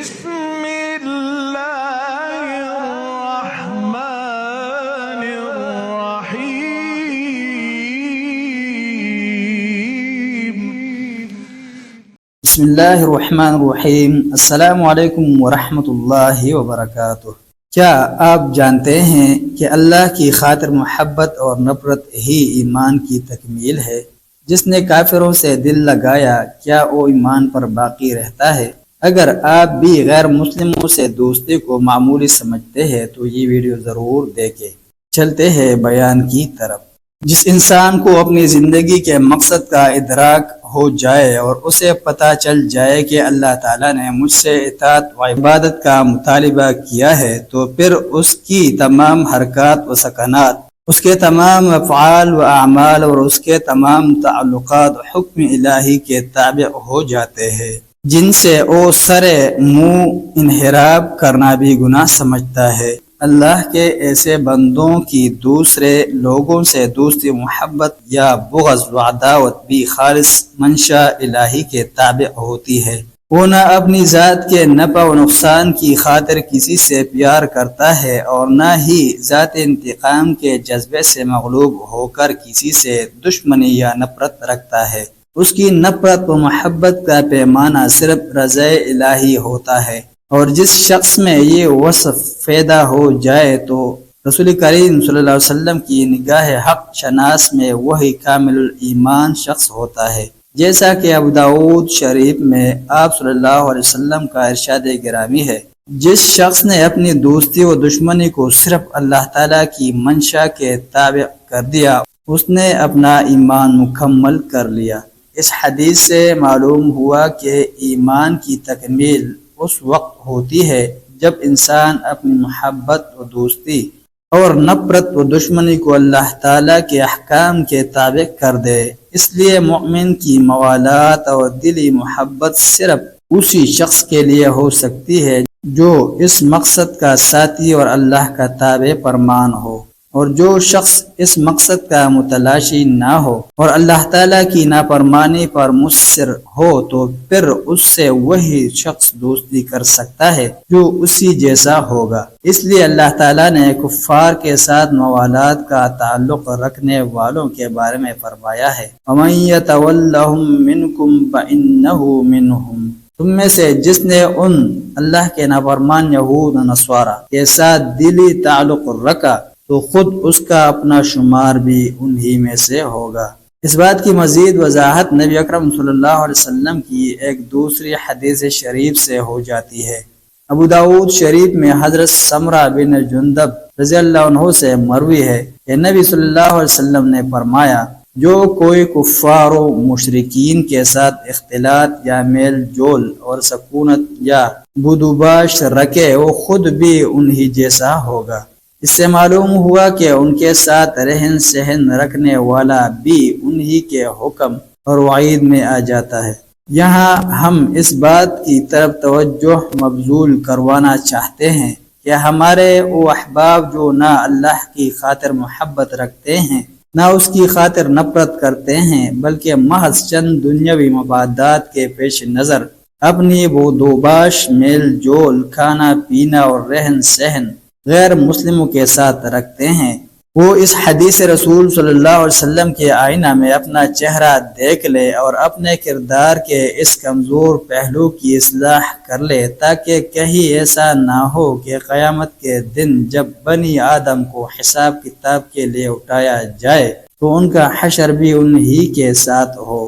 بسم الله الرحمن الرحيم بسم اللہ الرحمن الرحیم۔ السلام علیکم ورحمۃ اللہ وبرکاتہ۔ کیا آپ جانتے ہیں کہ اللہ کی خاطر محبت اور نفرت ہی ایمان کی تکمیل ہے؟ جس نے کافروں سے دل لگایا کیا وہ ایمان پر باقی رہتا ہے؟ اگر آپ بھی غیر مسلموں سے دوستی کو معمولی سمجھتے ہیں تو یہ ویڈیو ضرور دیکھیں۔ چلتے ہیں بیان کی طرف۔ جس انسان کو اپنی زندگی کے مقصد کا ادراک ہو جائے اور اسے پتہ چل جائے کہ اللہ تعالیٰ نے مجھ سے اطاعت و عبادت کا مطالبہ کیا ہے، تو پھر اس کی تمام حرکات و سکنات، اس کے تمام افعال و اعمال اور اس کے تمام تعلقات حکم الہی کے تابع ہو جاتے ہیں، جن سے وہ سر منہ انحراف کرنا بھی گناہ سمجھتا ہے۔ اللہ کے ایسے بندوں کی دوسرے لوگوں سے دوستی، محبت یا بغض و عداوت بھی خالص منشا الہی کے تابع ہوتی ہے۔ وہ نہ اپنی ذات کے نفع و نقصان کی خاطر کسی سے پیار کرتا ہے اور نہ ہی ذات انتقام کے جذبے سے مغلوب ہو کر کسی سے دشمنی یا نفرت رکھتا ہے۔ اس کی نفرت و محبت کا پیمانہ صرف رضا الہی ہوتا ہے، اور جس شخص میں یہ وصف پیدا ہو جائے تو رسول کریم صلی اللہ علیہ وسلم کی نگاہ حق شناس میں وہی کامل الایمان شخص ہوتا ہے، جیسا کہ ابو داؤد شریف میں آپ صلی اللہ علیہ وسلم کا ارشاد گرامی ہے، جس شخص نے اپنی دوستی و دشمنی کو صرف اللہ تعالیٰ کی منشا کے تابع کر دیا، اس نے اپنا ایمان مکمل کر لیا۔ اس حدیث سے معلوم ہوا کہ ایمان کی تکمیل اس وقت ہوتی ہے جب انسان اپنی محبت و دوستی اور نفرت و دشمنی کو اللہ تعالیٰ کے احکام کے تابع کر دے۔ اس لیے مومن کی موالات اور دلی محبت صرف اسی شخص کے لیے ہو سکتی ہے جو اس مقصد کا ساتھی اور اللہ کا تابع فرمان ہو، اور جو شخص اس مقصد کا متلاشی نہ ہو اور اللہ تعالیٰ کی نافرمانی پر مصر ہو تو پھر اس سے وہی شخص دوستی کر سکتا ہے جو اسی جیسا ہوگا۔ اس لیے اللہ تعالیٰ نے کفار کے ساتھ موالات کا تعلق رکھنے والوں کے بارے میں فرمایا ہے، وَمَن يَتَوَلَّهُم مِّنكُمْ فَإِنَّهُ مِنْهُمْ۔ تم میں سے جس نے ان اللہ کے نافرمان یہود و نصارہ کے ساتھ دلی تعلق رکھا تو خود اس کا اپنا شمار بھی انہی میں سے ہوگا۔ اس بات کی مزید وضاحت نبی اکرم صلی اللہ علیہ وسلم کی ایک دوسری حدیث شریف سے ہو جاتی ہے۔ ابو داؤد شریف میں حضرت سمرہ بن جندب رضی اللہ عنہ سے مروی ہے کہ نبی صلی اللہ علیہ وسلم نے فرمایا، جو کوئی کفار و مشرکین کے ساتھ اختلاط یا میل جول اور سکونت یا بدوباش رکھے وہ خود بھی انہی جیسا ہوگا۔ اس سے معلوم ہوا کہ ان کے ساتھ رہن سہن رکھنے والا بھی انہی کے حکم اور وعید میں آ جاتا ہے۔ یہاں ہم اس بات کی طرف توجہ مبذول کروانا چاہتے ہیں کہ ہمارے وہ احباب جو نہ اللہ کی خاطر محبت رکھتے ہیں نہ اس کی خاطر نفرت کرتے ہیں، بلکہ محض چند دنیاوی مفادات کے پیش نظر اپنی بدوباش میل جول، کھانا پینا اور رہن سہن غیر مسلموں کے ساتھ رکھتے ہیں، وہ اس حدیث رسول صلی اللہ علیہ وسلم کے آئینہ میں اپنا چہرہ دیکھ لے اور اپنے کردار کے اس کمزور پہلو کی اصلاح کر لے، تاکہ کہیں ایسا نہ ہو کہ قیامت کے دن جب بنی آدم کو حساب کتاب کے لیے اٹھایا جائے تو ان کا حشر بھی انہی کے ساتھ ہو۔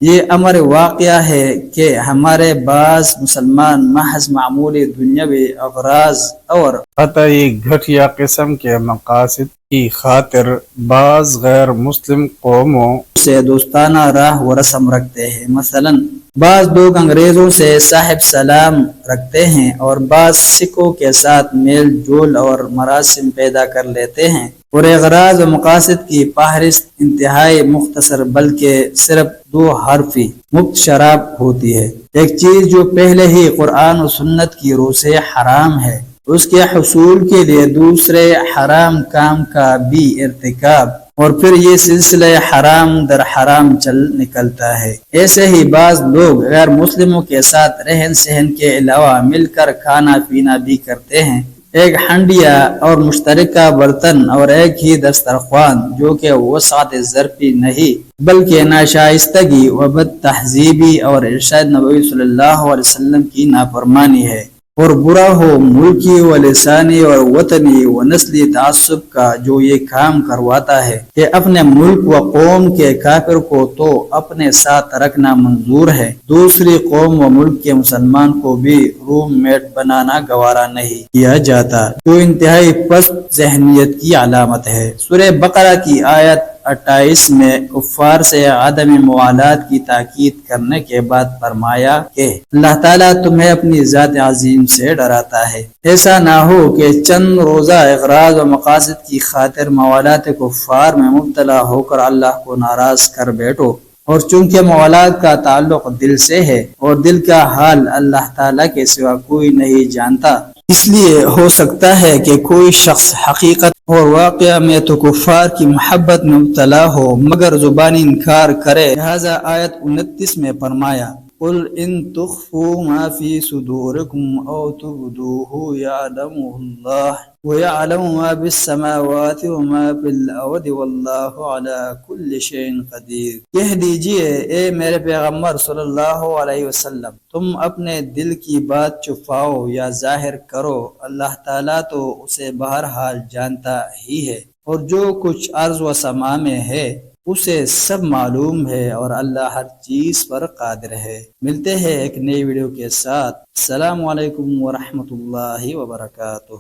یہ امر واقعہ ہے کہ ہمارے بعض مسلمان محض معمولی دنیاوی اغراض اور قطعی گھٹیا قسم کے مقاصد کی خاطر بعض غیر مسلم قوموں سے دوستانہ راہ و رسم رکھتے ہیں۔ مثلا بعض لوگ انگریزوں سے صاحب سلام رکھتے ہیں اور بعض سکھوں کے ساتھ میل جول اور مراسم پیدا کر لیتے ہیں، اور اغراض و مقاصد کی فہرست انتہائی مختصر بلکہ صرف 2 حرفی مفت شراب ہوتی ہے۔ ایک چیز جو پہلے ہی قرآن و سنت کی روح سے حرام ہے، اس کے حصول کے لیے دوسرے حرام کام کا بھی ارتکاب اور پھر یہ سلسلہ حرام در حرام چل نکلتا ہے۔ ایسے ہی بعض لوگ غیر مسلموں کے ساتھ رہن سہن کے علاوہ مل کر کھانا پینا بھی کرتے ہیں، ایک ہنڈیا اور مشترکہ برتن اور ایک ہی دسترخوان، جو کہ وسعت ظرفی نہیں بلکہ ناشائستگی و بد تہذیبی اور ارشاد نبوی صلی اللہ علیہ وسلم کی نافرمانی ہے، اور برا ہو ملکی و لسانی اور وطنی و نسلی تعصب کا جو یہ کام کرواتا ہے کہ اپنے ملک و قوم کے کافر کو تو اپنے ساتھ رکھنا منظور ہے، دوسری قوم و ملک کے مسلمان کو بھی روم میٹ بنانا گوارا نہیں کیا جاتا، جو انتہائی پست ذہنیت کی علامت ہے۔ سورہ بقرہ کی آیت 28 میں کفار سے عدم موالات کی تاکید کرنے کے بعد فرمایا کہ اللہ تعالیٰ تمہیں اپنی ذات عظیم سے ڈراتا ہے، ایسا نہ ہو کہ چند روزہ اغراض و مقاصد کی خاطر موالات کفار میں مبتلا ہو کر اللہ کو ناراض کر بیٹھو، اور چونکہ موالات کا تعلق دل سے ہے اور دل کا حال اللہ تعالیٰ کے سوا کوئی نہیں جانتا، اس لیے ہو سکتا ہے کہ کوئی شخص حقیقت اور واقعہ میں تو کفار کی محبت میں مبتلا ہو مگر زبانی انکار کرے، لہذا آیت 29 میں فرمایا قل ان تخفوا ما في صدوركم او تبدوه يعلمه الله ويعلم ما بالسماوات وما في الارض والله على كل شيء قدير۔ کہہ دیجئے اے میرے پیغمبر صلی اللہ علیہ وسلم، تم اپنے دل کی بات چھپاؤ یا ظاہر کرو، اللہ تعالیٰ تو اسے بہرحال جانتا ہی ہے، اور جو کچھ ارض و سما میں ہے اسے سب معلوم ہے، اور اللہ ہر چیز پر قادر ہے۔ ملتے ہیں ایک نئی ویڈیو کے ساتھ۔ السلام علیکم ورحمۃ اللہ وبرکاتہ۔